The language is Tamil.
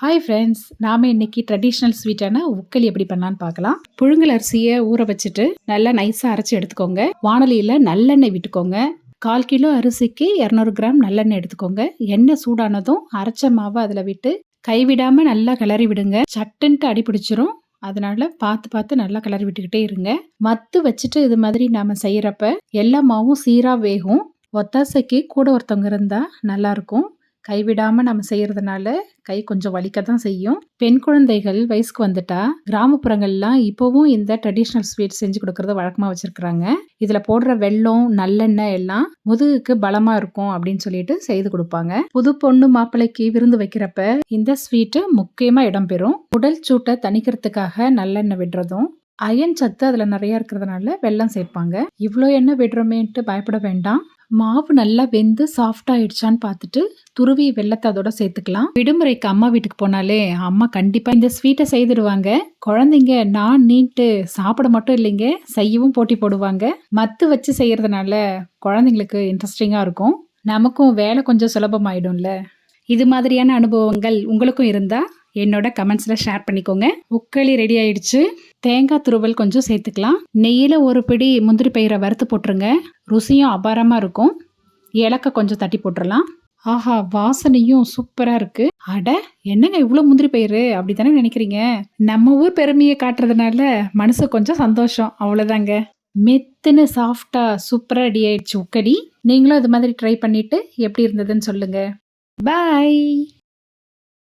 ஹாய் ஃப்ரெண்ட்ஸ், நாம இன்னைக்கு ட்ரெடிஷ்னல் ஸ்வீட்டான உக்கலி எப்படி பண்ணலான்னு பார்க்கலாம். புழுங்கல் அரிசியை ஊற வச்சுட்டு நல்லா நைஸாக அரைச்சி எடுத்துக்கோங்க. வானலியில் நல்லெண்ணெய் விட்டுக்கோங்க. 1/4 கிலோ அரிசிக்கு 200 கிராம் நல்லெண்ணெய் எடுத்துக்கோங்க. எண்ணெய் சூடானதும் அரைச்ச மாவை அதில் விட்டு கைவிடாமல் நல்லா கிளறி விடுங்க. சட்டுன்ட்டு அடி பிடிச்சிரும். அதனால பார்த்து நல்லா கிளறி விட்டுக்கிட்டே இருங்க. மத்து வச்சுட்டு இது மாதிரி நாம செய்யறப்ப எல்லா மாவும் சீராக வேகும். ஒத்தாசைக்கு கூட ஒருத்தவங்க இருந்தா நல்லா இருக்கும். கைவிடாம நம்ம செய்யறதுனால கை கொஞ்சம் வலிக்க தான் செய்யும். பெண் குழந்தைகள் வயசுக்கு வந்துட்டா கிராமப்புறங்கள்லாம் இப்போவும் இந்த ட்ரெடிஷ்னல் ஸ்வீட் செஞ்சு கொடுக்கறத வழக்கமா வச்சிருக்கிறாங்க. இதுல போடுற வெல்லம், நல்லெண்ணெய் எல்லாம் முதுகுக்கு பலமா இருக்கும் அப்படின்னு சொல்லிட்டு செய்து கொடுப்பாங்க. புது பொண்ணு மாப்பிள்ளைக்கு விருந்து வைக்கிறப்ப இந்த ஸ்வீட்டு முக்கியமா இடம்பெறும். உடல் சூட்டை தணிக்கிறதுக்காக நல்லெண்ணெய் விடுறதும், அயன் சத்து அதுல நிறைய இருக்கிறதுனால வெல்லம் சேர்ப்பாங்க. இவ்வளோ எண்ணெய் விடுறோமேன்ட்டு பயப்பட வேண்டாம். மாவு நல்லா வெந்து சாஃப்ட் ஆயிடுச்சான்னு பார்த்துட்டு துருவி வெல்லத்தை அதோட சேர்த்துக்கலாம். விடுமுறைக்கு அம்மா வீட்டுக்கு போனாலே அம்மா கண்டிப்பா இந்த ஸ்வீட்டை செய்திடுவாங்க. குழந்தைங்க நான் நீட்டு சாப்பிட மட்டும் இல்லைங்க, செய்யவும் போட்டி போடுவாங்க. மத்து வச்சு செய்யறதுனால குழந்தைங்களுக்கு இன்ட்ரெஸ்டிங்கா இருக்கும். நமக்கும் வேலை கொஞ்சம் சுலபமாயிடும்ல. இது மாதிரியான அனுபவங்கள் உங்களுக்கும் இருந்தா என்னோட கமெண்ட்ஸ்ல ஷேர் பண்ணிக்கோங்க. உக்களி ரெடி ஆயிடுச்சு. தேங்காய் துருவல் கொஞ்சம் சேர்த்துக்கலாம். நெய்யில் ஒரு பிடி முந்திரி பயிரை வறுத்து போட்டுருங்க. ருசியும் அபாரமா இருக்கும். ஏலக்காய் கொஞ்சம் தட்டி போட்டுடலாம். ஆஹா, வாசனையும் சூப்பரா இருக்கு. அட, என்னங்க இவ்வளோ முந்திரி பயிறு அப்படி தானே நினைக்கிறீங்க? நம்ம ஊர் பெருமையை காட்டுறதுனால மனசு கொஞ்சம் சந்தோஷம், அவ்வளோதாங்க. மெத்துன்னு சாஃப்டா சூப்பரா ரெடி ஆயிடுச்சு உக்கடி. நீங்களும் இது மாதிரி ட்ரை பண்ணிட்டு எப்படி இருந்ததுன்னு சொல்லுங்க. பாய்.